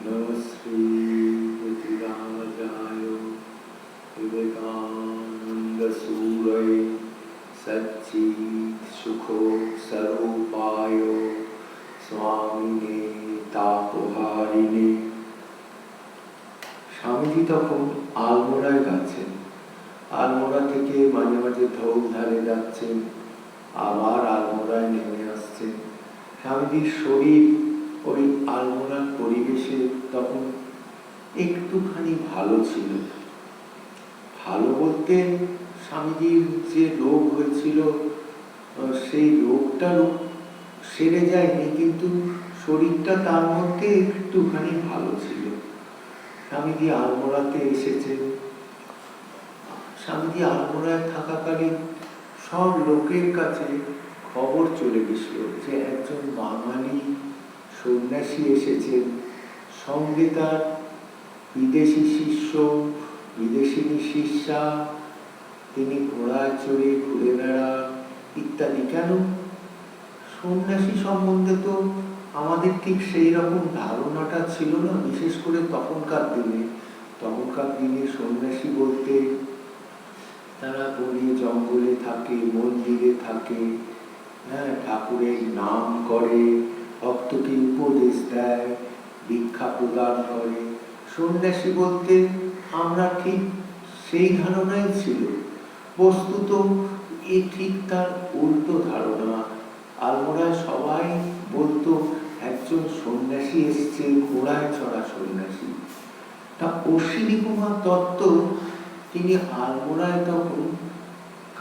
नमस्ते रामजाय विवेकानंद सूरय सच्चित् सुखो स्वरूपाय स्वामिने तापहारिणे। স্বামীজি তখন আলমোড়ায় যাচ্ছেন, আলমোড়া থেকে মাঝে মাঝে ধৌলধারে যাচ্ছেন, আবার আলমোড়ায় নেমে আসছেন। স্বামীজির শরীর ওই আলমোড়ার পরিবেশে তখন একটুখানি ভালো ছিল। ভালো বলতে স্বামীজির যে রোগ হয়েছিল সেই রোগটা সেরে যায়নি, কিন্তু শরীরটা তার মধ্যে একটুখানি ভালো ছিল। স্বামীজি আলমোড়াতে এসেছেন। স্বামীজি আলমোড়ায় থাকাকালীন সব লোকের কাছে খবর চলে গেছিল যে একজন বাঙালি সন্ন্যাসী এসেছেন, সঙ্গে তার বিদেশি শিষ্য, বিদেশিনী শিষ্যা, তিনি ঘোড়ায় চড়ে ঘুরে বেড়ান ইত্যাদি। কেন? সন্ন্যাসী সম্বন্ধে তো আমাদের ঠিক সেই রকম ধারণাটা ছিল না, বিশেষ করে তখনকার দিনে সন্ন্যাসী বলতে তারা বনে জঙ্গলে থাকে, মন্দিরে থাকে, ঠাকুরের নাম করে, ভক্তকে উপদেশ দেয়, ভিক্ষা প্রদান করে। সন্ন্যাসী বলতে আমরা ঠিক সেই ধারণাই ছিল। বস্তুত এ ঠিক তার উল্টো ধারণা। আলমোড়ায় সবাই বলতো একজন সন্ন্যাসী এসছে, ঘোড়ায় চড়া সন্ন্যাসী। তা অশ্বিনী কুমার দত্ত তিনি আলমোড়ায় তখন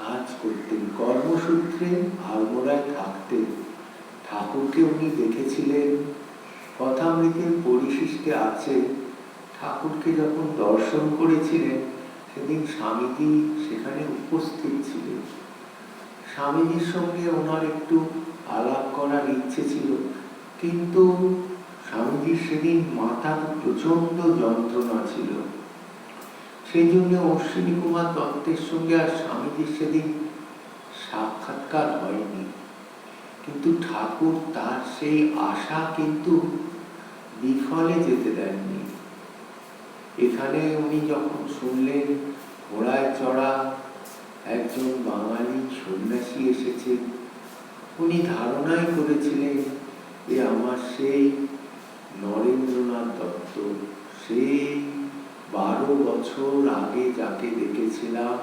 কাজ করতেন, কর্মসূত্রে আলমোড়ায় থাকতেন। ঠাকুরকে উনি দেখেছিলেন, কথামৃতের পরিশিষ্টে আছে। ঠাকুরকে যখন দর্শন করেছিলেন সেদিন স্বামীজি সেখানে উপস্থিত ছিলেন। স্বামীজির সঙ্গে ওনার একটু আলাপ করার ইচ্ছে ছিল, কিন্তু স্বামীজির সেদিন মাথার প্রচন্ড যন্ত্রণা ছিল। সেই জন্য অশ্বিনী কুমার দত্তের সঙ্গে আর স্বামীজির সেদিন সাক্ষাৎকার হয়নি। কিন্তু ঠাকুর তার সেই আশা কিন্তু বিফলে যেতে দেননি। এখানে উনি যখন শুনলেন ঘোড়ায় চড়া একজন বাঙালি সন্ন্যাসী এসেছে, উনি ধারণাই করেছিলেন যে আমার সেই নরেন্দ্রনাথ দত্ত, সেই 12 বছর আগে যাকে দেখেছিলাম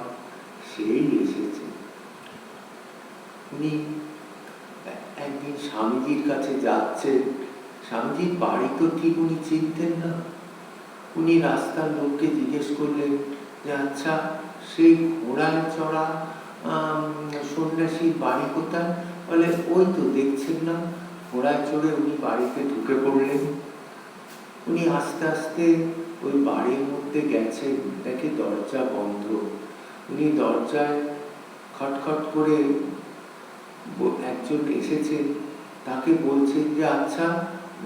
সেই এসেছে। উনি একদিন স্বামীজির কাছে যাচ্ছেন, স্বামীজির বাড়ি তো ঠিক উনি চিনতেন না। উনি রাস্তার লোককে জিজ্ঞেস করলেন যে আচ্ছা সেই ঘোড়ায় চড়া সন্ন্যাসীর বাড়ি কোথায়? বলে ওই তো দেখছেন না, ঘোড়ায় চড়ে উনি বাড়িতে ঢুকে পড়লেন। উনি আস্তে আস্তে ওই বাড়ির মধ্যে গেছেন, দেখে দরজা বন্ধ। উনি দরজায় খটখট করে একজন এসেছেন, তাকে বলছেন যে আচ্ছা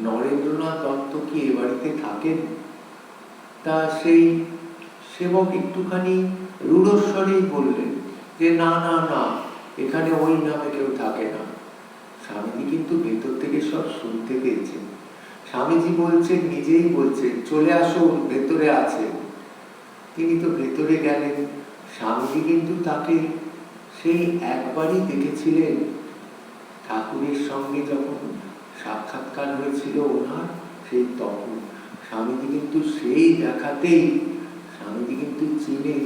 নরেন্দ্রনাথ দত্ত কি এ বাড়িতে থাকেন? তা সেই সেবক একটুখানি রূঢ়স্বরেই বললেন যে না না না, এখানে ওই নামে কেউ থাকে না। স্বামীজি কিন্তু ভেতর থেকে সব শুনতে পেয়েছেন। স্বামীজি বলছেন, নিজেই বলছেন চলে আসুন, ভেতরে আছে। তিনি তো ভেতরে গেলেন। স্বামীজি কিন্তু তাকে সেই একবারই দেখেছিলেন, ঠাকুরের সঙ্গে যখন সাক্ষাৎকার হয়েছিল ওনার, সেই তখন স্বামীজি কিন্তু সেই দেখাতেই স্বামীজি কিন্তু চিনে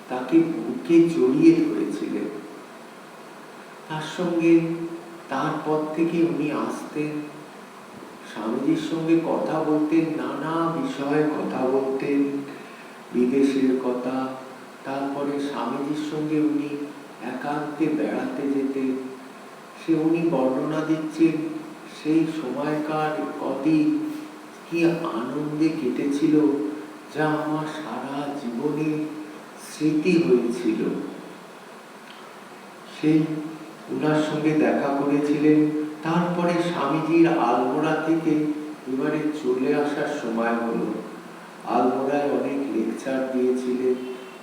তাকে বুকে জড়িয়ে ধরেছিলেন। তার সঙ্গে তারপর থেকে উনি আসতেন, স্বামীজির সঙ্গে কথা বলতেন, নানা বিষয়ে কথা বলতেন, বিদেশের কথা। তারপরে স্বামীজির সঙ্গে উনি একান্তে বেড়াতে যেতেন। সে উনি বর্ণনা দিচ্ছেন সেই সময়কার কদিন কি আনন্দে কেটেছিল, যা আমার সারা জীবনে স্মৃতি হয়েছিল। সেই উনার সঙ্গে দেখা করেছিলেন। তারপরে স্বামীজির আলমোড়া থেকে এবারে চলে আসার সময় হলো। আলমোড়ায় অনেক লেকচার দিয়েছিলেন,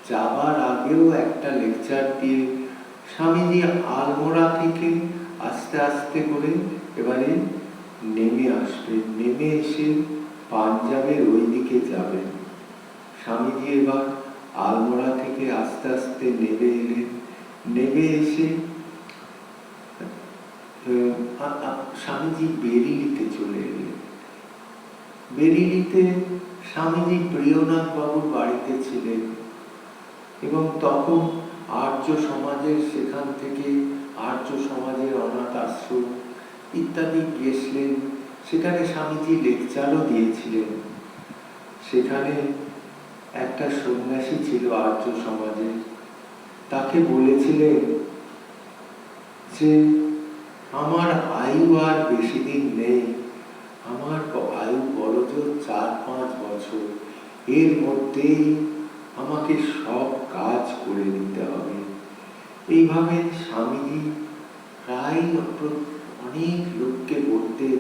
যাবার আগেও একটা লেকচার দিয়ে স্বামীজি আলমোড়া থেকে আস্তে আস্তে করে এবারে নেমে আসবেন। নেমে এসে পাঞ্জাবের ওই দিকে যাবেন। স্বামীজি এবার আলমোড়া থেকে আস্তে আস্তে নেমে এলেন। নেমে এসে স্বামীজি বেরিলিতে চলে এলেন। বেরিলিতে স্বামীজি প্রিয়নাথ বাবুর বাড়িতে ছিলেন এবং তখন আর্য সমাজের সেখান থেকে আর্য সমাজের অনাথ আশ্রম ইত্যাদি গেছিলেন। সেখানে স্বামীজি লেকচারও দিয়েছিলেন। সেখানে একটা সন্ন্যাসী ছিল আর্য সমাজে, তাকে বলেছিলেন যে আমার আয়ু আর বেশি দিন নেই, আমার আয়ু বড়জোর 4-5 বছর, এর মধ্যেই আমাকে সব কাজ করে নিতে হবে। এইভাবে স্বামীজি প্রায় অনেক লোককে বলতেন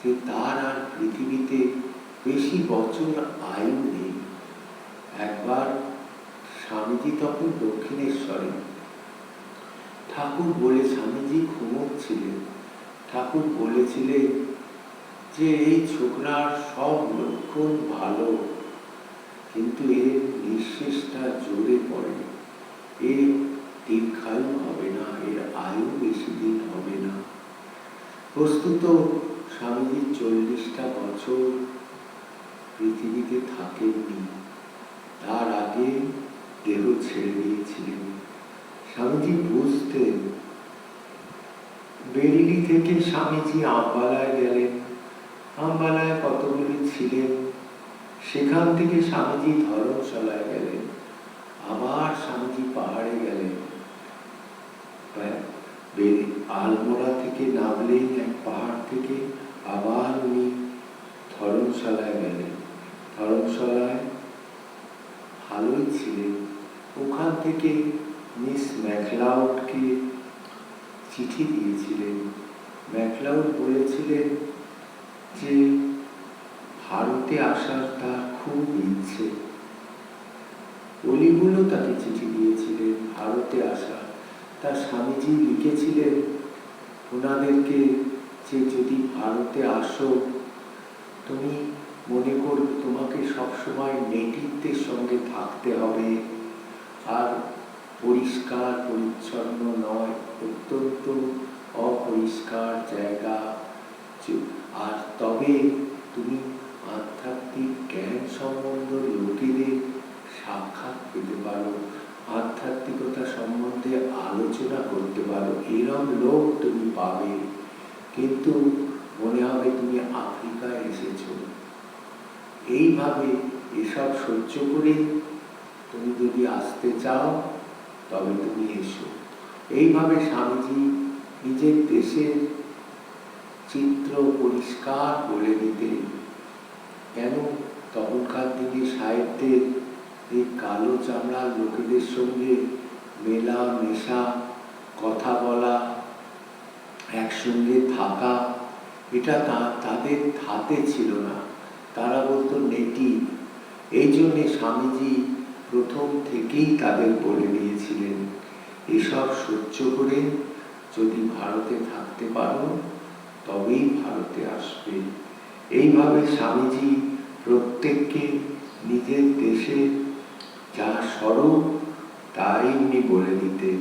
যে তার আর পৃথিবীতে বেশি বছর আয়ু নেই। একবার স্বামীজি তখন দক্ষিণেশ্বরে, ঠাকুর বলে স্বামীজি ঘুমোচ্ছিলেন, ঠাকুর বলেছিলেন যে এই ছোকরার সব লক্ষণ ভালো, কিন্তু এর নিঃশ্বাসটা জোরে পড়ে, এর দীর্ঘায়ু হবে না, এর আয়ু বেশি দিন হবে না। বস্তুত স্বামীজি 40টা বছর পৃথিবীতে থাকেননি, তার আগে দেহ ছেড়ে দিয়েছিলেন। স্বামীজি বুঝতেন। বেরিলি থেকে স্বামীজি আম্বালায় গেলেন। আম্বালায় কতগুলি ছিলেন। সেখান থেকে স্বামীজি ধর্মশালায় গেলেন। আবার স্বামীজি পাহাড়ে গেলেন। আলমোড়া থেকে নামলেন এক পাহাড় থেকে, আবার উনি ধর্মশালায় গেলেন। ধর্মশালায় ভালোই ছিলেন। ওখান থেকে মিস ম্যাকলাউডকে চিঠি দিয়েছিলেন। ম্যাকলাউড বলেছিলেন যে ভারতে আসার তার খুব ইচ্ছে। অলিগুলো তাকে চিঠি দিয়েছিলেন ভারতে আসা। তার স্বামীজি লিখেছিলেন ওনাদেরকে যে যদি ভারতে আসো, তুমি মনে করো তোমাকে সবসময় নেটিভদের সঙ্গে থাকতে হবে, আর পরিষ্কার পরিচ্ছন্ন নয়, অত্যন্ত অপরিষ্কার জায়গা, আর তবে তুমি আধ্যাত্মিক জ্ঞান সম্বন্ধ লোকেদের সাক্ষাৎ পেতে পারো, আধ্যাত্মিকতা সম্বন্ধে আলোচনা করতে পারো, এরম লোক তুমি পাবে। কিন্তু মনে হবে তুমি আফ্রিকায় এসেছো। এইভাবে এসব সহ্য করে তুমি যদি আসতে চাও তবে তুমি এসো। এইভাবে স্বামীজি নিজের দেশের চিত্র পরিষ্কার বলে দিতেন। কেন তখনকার দিনে সাহেবদের এই কালো চামড়ার লোকেদের সঙ্গে মেলা মেশা, কথা বলা, একসঙ্গে থাকা, এটা তাদের হাতে ছিল না। তারা বলতো নেটিভ। এই জন্যে স্বামীজি প্রথম থেকেই তাদের বলে দিয়েছিলেন এসব সহ্য করে যদি ভারতে থাকতে পারো তবেই ভারতে আসবে। এইভাবে স্বামীজি প্রত্যেককে নিজের দেশে যা স্বরূপ তাই উনি বলে দিতেন।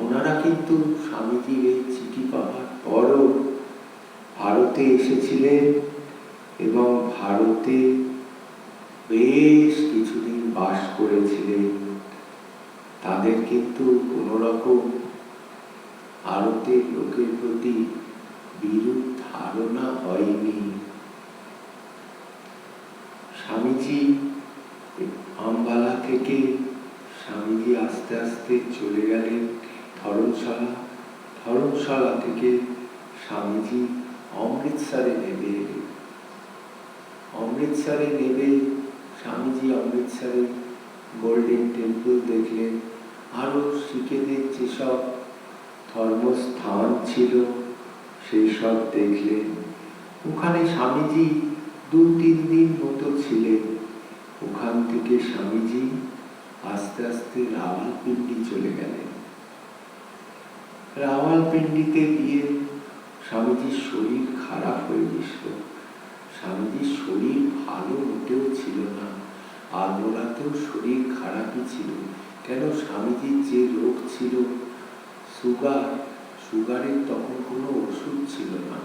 ওনারা কিন্তু স্বামীজির এই চিঠি পাওয়ার পরও ভারতে এসেছিলেন এবং ভারতে বেশ কিছুদিন বাস করেছিলেন। তাদের কিন্তু কোনো রকম ভারতের লোকের প্রতি বিরূপ ধারণা হয়নি। স্বামীজি আম্বালা থেকে স্বামীজি আস্তে আস্তে চলে গেলেন ধর্মশালা। ধর্মশালা থেকে স্বামীজি অমৃতসরে নেমে এলেন। অমৃতসরে নেমে স্বামীজি অমৃতসরে গোল্ডেন টেম্পল দেখলেন, আরো শিখেদের যেসব ধর্মস্থান ছিল সেই সব দেখলেন। ওখানে স্বামীজি 2-3 দিন মতো ছিলেন। ওখান থেকে স্বামীজি আস্তে আস্তে রাওয়ালপিন্ডি চলে গেলেন। রাওয়ালপিন্ডিতে গিয়ে স্বামীজির শরীর খারাপ হয়ে গেছিল। স্বামীজির শরীর ভালো মোটেও ছিল না, আলমোড়াতেও শরীর খারাপই ছিল। কেন, স্বামীজির যে রোগ ছিল সুগারের তখন কোনো ওষুধ ছিল না,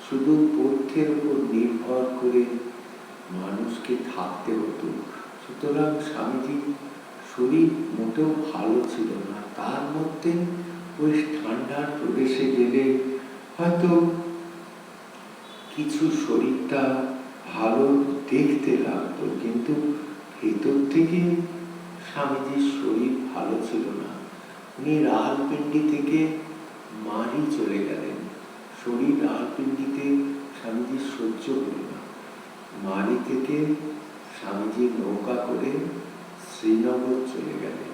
শুধু পথ্যের উপর নির্ভর করে মানুষকে থাকতে হতো। সুতরাং স্বামীজির শরীর মোটেও ভালো ছিল না। তার মধ্যে ওই ঠান্ডার প্রদেশে গেলে হয়তো কিছু শরীরটা ভালো দেখতে লাগতো, কিন্তু ভেতর থেকে স্বামীজির শরীর ভালো ছিল না। উনি রালপিন্ডি থেকে মারি চলে গেলেন। শরীর রালপিন্ডিতে স্বামীজির সহ্য হলো না। মারি থেকে স্বামীজির নৌকা করে শ্রীনগর চলে গেলেন।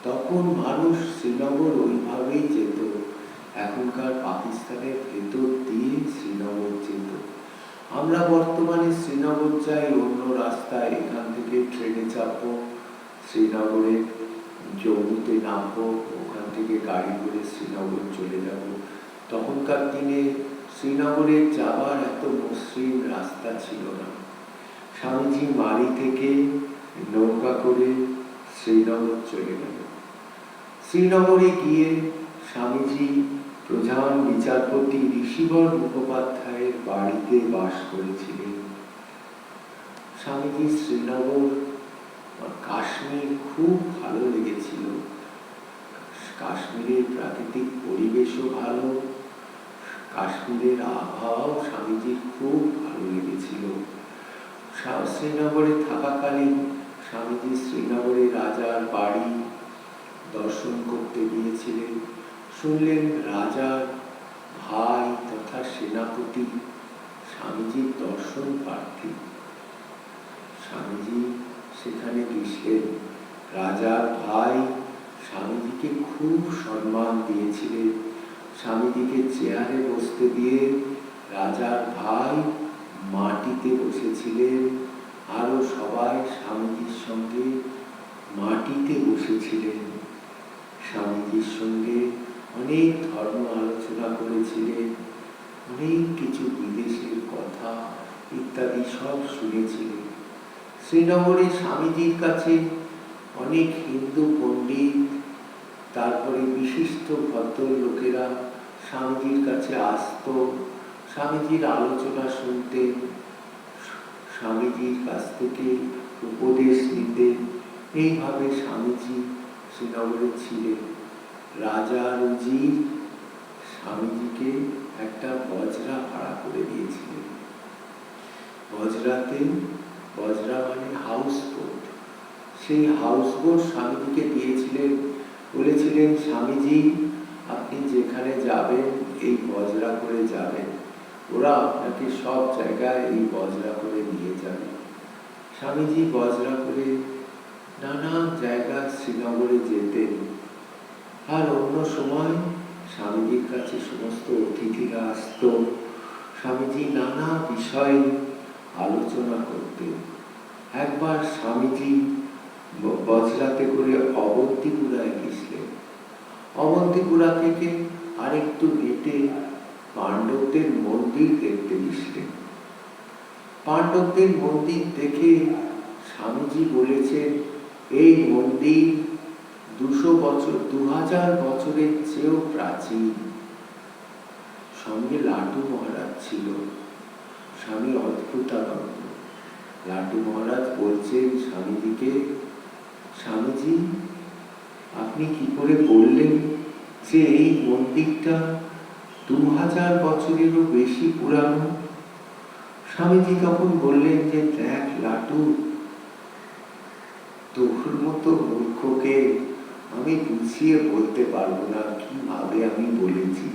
তখন মানুষ শ্রীনগর ওইভাবেই যেত, এখনকার পাকিস্তানের ভেতর দিয়ে শ্রীনগর যেত। আমরা বর্তমানে শ্রীনগর যাই অন্য রাস্তায়, এখান থেকে ট্রেনে চাপবো, শ্রীনগরে জম্মুতে নামবো, ওখান থেকে গাড়ি করে শ্রীনগর চলে যাব। তখনকার দিনে শ্রীনগরে যাবার এত মসৃণ রাস্তা ছিল না। স্বামীজি মারি থেকে নৌকা করে শ্রীনগর চলে গেল। শ্রীনগরে গিয়ে স্বামীজি প্রধান বিচারপতি ঋষিবর মুখোপাধ্যায়ের বাড়িতে বাস করেছিলেন। স্বামীজি শ্রীনগর কাশ্মীর খুব ভালো লেগেছিল। কাশ্মীরের প্রাকৃতিক পরিবেশও ভালো, কাশ্মীরের আবহাওয়াও স্বামীজির খুব ভালো লেগেছিল। শ্রীনগরে থাকাকালীন স্বামীজি শ্রীনগরে রাজার বাড়ি দর্শন করতে গিয়েছিলেন। শুনলেন রাজার ভাই তথা সেনাপতি স্বামীজির দর্শন প্রার্থী। স্বামীজি সেখানে গেছিলেন। রাজার ভাই স্বামীজিকে খুব সম্মান দিয়েছিলেন। স্বামীজিকে চেয়ারে বসতে দিয়ে রাজার ভাই মাটিতে বসেছিলেন, আরো সবাই স্বামীজির সঙ্গে মাটিতে বসেছিলেন। স্বামীজির সঙ্গে অনেক ধর্ম আলোচনা করেছিলেন, অনেক কিছু বিদেশের কথা ইত্যাদি সব শুনেছিলেন। শ্রীনগরে স্বামীজির কাছে অনেক হিন্দু পণ্ডিত, তারপরে বিশিষ্ট ভদ্রলোকেরা স্বামীজির কাছে আসত, স্বামীজির আলোচনা শুনতেন, স্বামীজির কাছ থেকে উপদেশ নিতেন। এইভাবে স্বামীজি শ্রীনগরে ছিলেন। রাজা উজির স্বামীজিকে একটা বজরা ভাড়া করে দিয়েছিলেন। বজরা মানে হাউস বোট। সেই হাউস বোট স্বামীজিকে দিয়েছিলেন, বলেছিলেন স্বামীজি আপনি যেখানে যাবেন এই বজরা করে যাবেন, ওরা আপনাকে সব জায়গায় এই বজরা করে নিয়ে যাবে। স্বামীজি বজরা করে নানা জায়গায় শ্রীনগরে যেতেন। আর অন্য সময় স্বামীজির কাছে সমস্ত অতিথিরা আসত, স্বামীজি নানা বিষয়ে আলোচনা করতেন। একবার স্বামীজি বজরাতে করে অবন্তিপুরায় গেছিলেন। অবন্তিপুরা থেকে আরেকটু হেঁটে পাণ্ডবদের মন্দির দেখতে গেছিলেন। পাণ্ডবদের মন্দির দেখে স্বামীজি বলেছেন এই মন্দির 200 বছর 2000 বছরের চেয়েও প্রাচীন। সঙ্গে লাটু মহারাজ ছিল। স্বামী অদ্ভুতানন্দ লাটু মহারাজ বলছেন স্বামীজিকে, স্বামীজি আপনি কি করে বললেন যে এই মন্দিরটা 2000 বছরেরও বেশি পুরানো? স্বামীজি তখন বললেন যে দেখ লাটু, তোর মতো মূর্খকে আমি বুঝিয়ে বলতে পারবো না কিভাবে আমি বলেছি।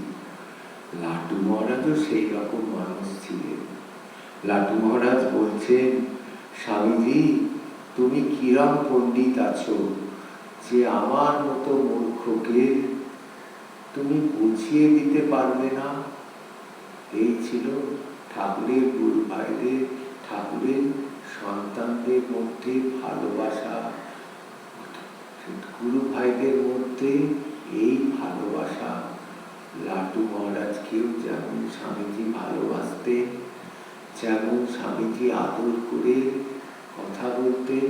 লাটু মহারাজও সেই রকম মানুষ ছিলেন। লাটু মহারাজ বলছেন স্বামীজি তুমি কিরম পণ্ডিত আছো যে আমার মতো মূর্খকে তুমি বুঝিয়ে দিতে পারবে না। এই ছিল ঠাকুরের গুরু ভাইদের, ঠাকুরের সন্তানদের মধ্যে ভালোবাসা, গুরু ভাইদের মধ্যে এই ভালোবাসা। লাটু মহারাজকেও যেমন স্বামীজি ভালোবাসতেন, যেমন স্বামীজি আদর করে কথা বলতেন,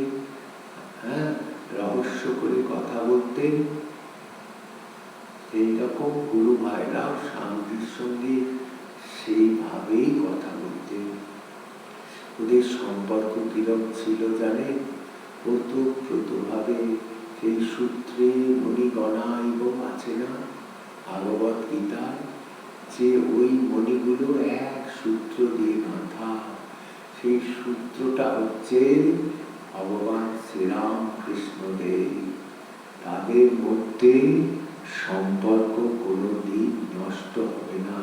রহস্য করে কথা বলতেন, সেই রকম গুরু ভাইরাও স্বামীজির সঙ্গে সেইভাবেই কথা বলতেন। ওদের সম্পর্ক কিরম ছিল জানেন? ওতপ্রোতভাবে সেই সূত্রে মণিগণা এবং আছে না ভাগবত গীতায়, যে ওই মণিগুলো এক সূত্র দিয়ে গাঁথা। সেই সূত্রটা হচ্ছে ভগবান শ্রীরাম কৃষ্ণদেব। তাদের মধ্যে সম্পর্ক কোনোদিন নষ্ট হবে না।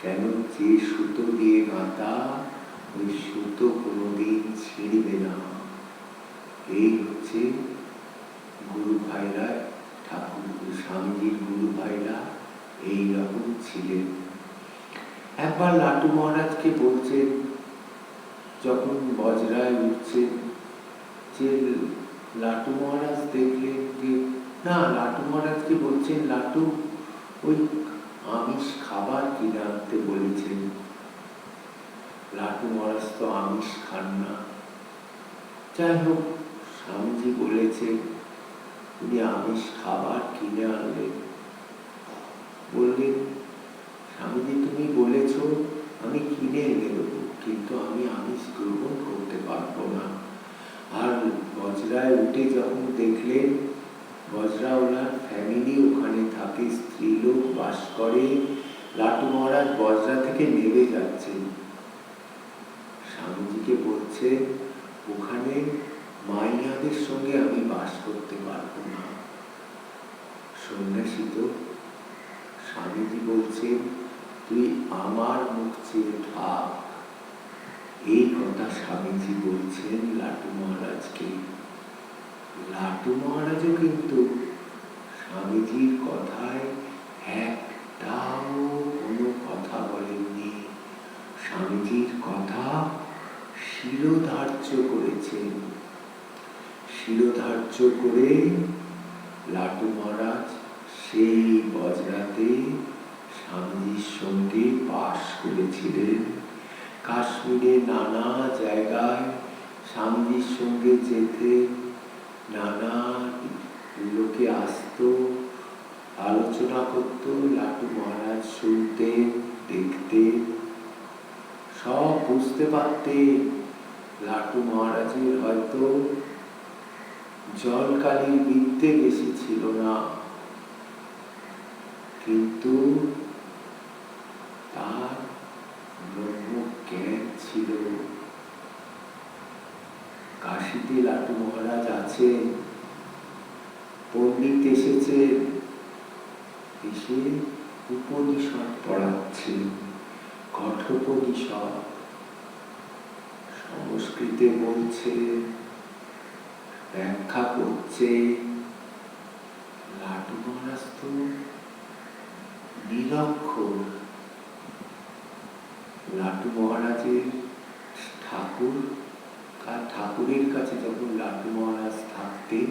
কেন? যে সুতো দিয়ে গাঁথা, ওই সুতো কোনোদিন ছিঁড়বে না। এই হচ্ছে গুরু ভাইরা, ঠাকুর স্বামীজির গুরু ভাইরা এইরকম ছিলেন। একবার লাটু মহারাজকে বলছেন, যখন বজরায় উঠছেন, যে লাটু মহারাজ দেখলেন যে না, লাটু মহারাজকে বলছেন, লাটু ওই আমিষ খাবার কিনে আনতে বলেছেন। লাটু মহারাজ তো আমিষ খান না। যাই হোক, স্বামীজি বলেছেন, উনি আমিষ খাবার কিনে আনলেন। বললেন, স্বামীজি তুমি বলেছ আমি কিনে এনে দেবো, কিন্তু আমি আমিষ গ্রহণ করতে পারবো না। আর বজরায় উঠে যখন দেখলেন, বজরাওয়ালার ফ্যামিলি ওখানে থাকে, স্ত্রী লোক বাস করে, লাটু মহারাজ বজরা থেকে নেমে যাচ্ছেন। স্বামীজিকে বলছে, ওখানে মাইয়াদের সঙ্গে আমি বাস করতে পারবো না, সন্ন্যাসী তো। স্বামীজি বলছেন, তুই আমার মুখ চেয়ে থাক। এই কথা স্বামীজি বলছেন লাটু মহারাজকে। লাটু মহারাজও কিন্তু স্বামীজির কথায় একটাও কোনো কথা বলেননি। স্বামীজির কথা শিরোধার্য করেছেন। শিরোধার্য করে লাটু মহারাজ সেই বজরাতে স্বামীজির সঙ্গে বাস করেছিলেন। কাশ্মীরে নানা জায়গায় স্বামীজির সঙ্গে যেতে নানা লোকে আসতো, আলোচনা করত, লাটু মহারাজ শুনতেন, দেখতেন, সব বুঝতে পারতেন। লাটু মহারাজের হয়তো জলকালীর বিদ্যে বেশি ছিল না, কিন্তু তার ব্রহ্মজ্ঞান ছিল। কাশীতে লাটু মহারাজ আছেন, পণ্ডিত এসেছেন, এসে উপনিষদ পড়াচ্ছেন, কঠোপনিষদ সংস্কৃতে বলছে, ব্যাখ্যা করছে। লাটু মহারাজ তো নিরক্ষর। লাটু মহারাজের ঠাকুরের কাছে যখন লাটু মহারাজ থাকতেন,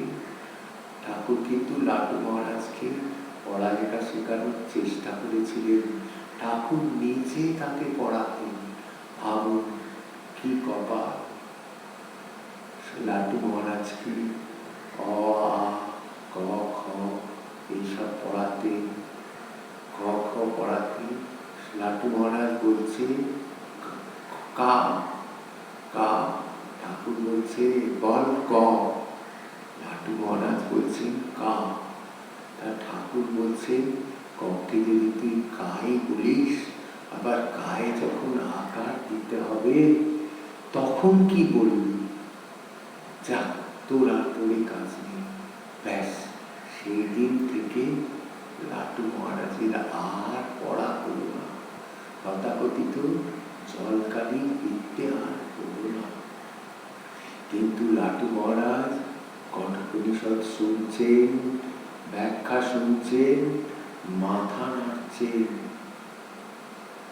ঠাকুর কিন্তু লাটু মহারাজকে পড়ালেখা শেখানোর চেষ্টা করেছিলেন। ঠাকুর নিজে তাকে পড়াতেন। ভাবুন কি কপাল! লাটু মহারাজকে অ আ ক খ এইসব পড়াতেন, ক খ পড়াতেন। লাটু মহারাজ বলছে কা কা, ঠাকুর বলছে বল ক, লাটু মহারাজ বলছেন কা। তা ঠাকুর বলছেন, ককে যদি তুই কাই বলিস, আবার গায়ে যখন আকার দিতে হবে তখন কি বলবি? যা, তোর আর পড়ে কাজ নেই। ব্যাস, সেই দিন থেকে লাটু মহারাজের আর পড়া হলো না। তথাকথিত জলকালীন বিদ্যে আর হলো না। কিন্তু লাটু মহারাজ কঠোপনিষদ শুনছেন, ব্যাখ্যা শুনছেন, মাথা নাড়ছেন।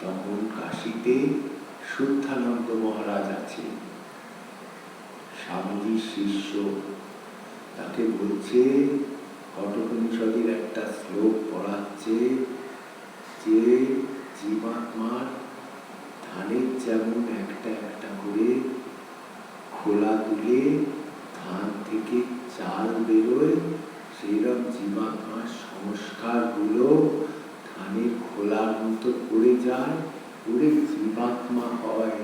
তখন কাশীতে শুদ্ধানন্দ মহারাজ আছেন, স্বামীজির শিষ্য। তাকে বলছে, কঠোপনিষদের একটা শ্লোক পড়াচ্ছে, যে জীবাত্মার ধানের যেমন একটা একটা করে খোলা তুলে ধান থেকে চাল বেরোয়, সেইরকম জীবাত্মার সংস্কারগুলো ধানের খোলার মতো পড়ে যায়, পড়ে জীবাত্মা হয়।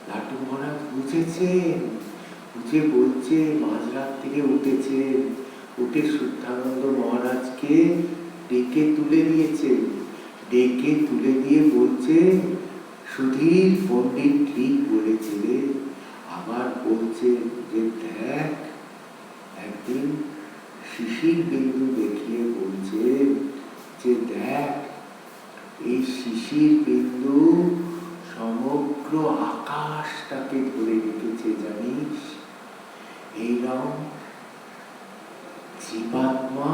লাটু মহারাজ বুঝেছেন, বুঝে বলছে, মাঝরাত থেকে উঠেছে, উঠে শুদ্ধানন্দ মহারাজকে ডেকে তুলে দিয়েছে, ডেকে তুলে দিয়ে বলছে, সুধীর পণ্ডিত ঠিক বলেছে রে। আবার বলছে যে দেখ, একদিন শিশির বিন্দু দেখিয়ে বলছে যে দেখ, এই শিশির বিন্দু সমগ্র আকাশটাকে ধরে রেখেছে জানিস। এইরকম জীবাত্মা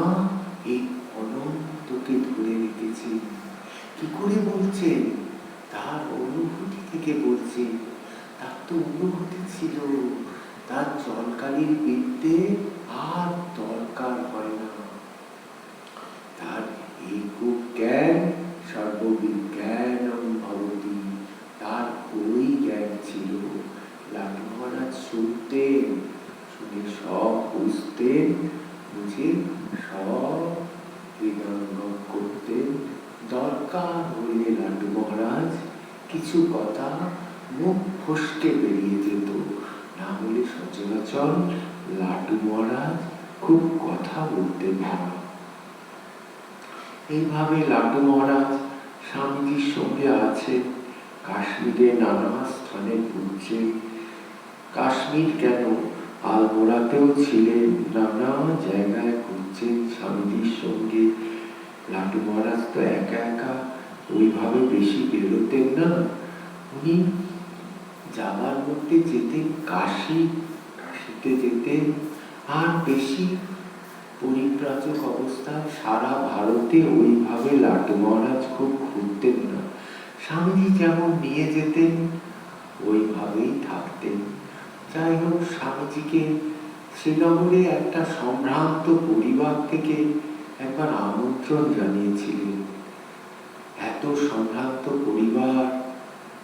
এই অনন্তকে ধরে রেখেছে। কি করে বলছে? তার অনুভূতি থেকে বলছে। তার তো অনুভূতি ছিল, তার জলকালীর বিদ্যে আর দরকার হয় না। তার এক জ্ঞান সর্ববিজ্ঞানং ভবতি, তার ওই জ্ঞান ছিল। লাটু মহারাজ শুনতেন, শুনে সব বুঝতেন, বুঝে সব হৃদয়ঙ্গম করতেন। দরকার হলে লাটু মহারাজ কিছু কথা মুখ ফসকে বেরিয়ে যেত, না হলে সচরাচর লাটু মহারাজ খুব কথা বলতেন না। এইভাবে লাটু মহারাজ স্বামীজির সঙ্গে আছেন, কাশ্মীরে নানা স্থানে ঘুরছেন। কাশ্মীর কেন, আলমোড়াতেও ছিলেন, নানা জায়গায় ঘুরছেন স্বামীজির সঙ্গে। লাটু মহারাজ তো একা একা ওইভাবে বেশি বেরোতেন না। উনি যাবার মধ্যে যেতেন কাশী, কাশীতে যেতেন। আর বেশি পরিব্রাজক অবস্থায় সারা ভারতে ওইভাবে লাটু মহারাজ খুব ঘুরতেন না। স্বামীজি যেমন নিয়ে যেতেন ওইভাবেই থাকতেন। যাই হোক, স্বামীজিকে শ্রীনগরে একটা সম্ভ্রান্ত পরিবার থেকে একবার আমন্ত্রণ জানিয়েছিলেন। এত সম্ভ্রান্ত পরিবার,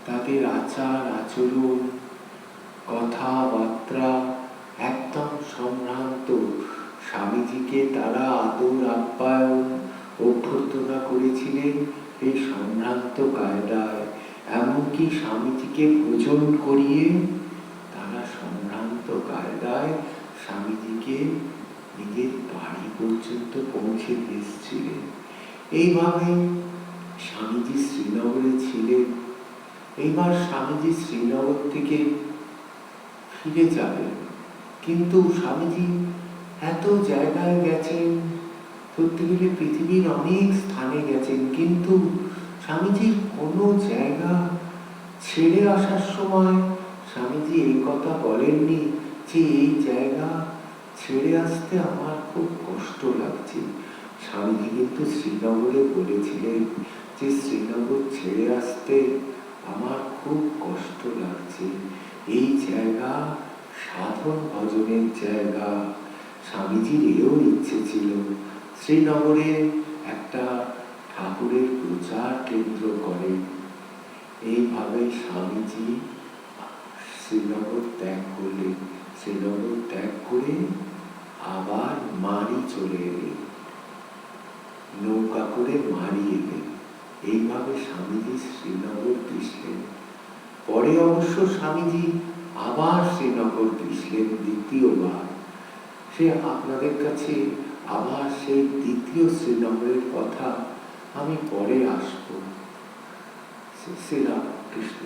তাদের আচার আচরণ, কথাবার্তা একদম সম্ভ্রান্ত। স্বামীজিকে তারা আদর আপ্যায়ন অভ্যর্থনা করেছিলেন এই সম্ভ্রান্ত কায়দায়। এমনকি স্বামীজিকে ভোজন করিয়ে তারা সম্ভ্রান্ত কায়দায় স্বামীজিকে নিজের বাড়ি পর্যন্ত পৌঁছে দিয়েছিলেন। এইভাবে স্বামীজি শ্রীনগরে ছিলেন। এইবার স্বামীজি শ্রীনগর থেকে ফিরে যাবেন, কিন্তু স্বামীজি এত জায়গায় গেছেন, সত্যি গেলে পৃথিবীর অনেক স্থানে গেছেন, কিন্তু স্বামীজির কোনো জায়গা ছেড়ে আসার সময় স্বামীজি এই কথা বলেননি যে এই জায়গা ছেড়ে আসতে আমার খুব কষ্ট লাগছে। স্বামীজি কিন্তু শ্রীনগরে বলেছিলেন যে শ্রীনগর ছেড়ে আসতে আমার খুব কষ্ট লাগছে। এই জায়গা সাধন ভজনের জায়গা। স্বামীজির এও ইচ্ছে ছিল শ্রীনগরে একটা ঠাকুরের প্রচার কেন্দ্র করেন। এইভাবে স্বামীজি শ্রীনগর ত্যাগ করলেন। শ্রীনগর ত্যাগ করে আবার মারি চলে এলেন, নৌকা করে মারি এলেন। এইভাবে স্বামীজি শ্রীনগর দিসলেন। পরে অবশ্য স্বামীজি আবার শ্রীনগর দিসলেন দ্বিতীয়বার। সে আপনাদের কাছে আবার সেই দ্বিতীয় শ্রীনগরের কথা আমি পরে আসবো। শ্রী রামকৃষ্ণ।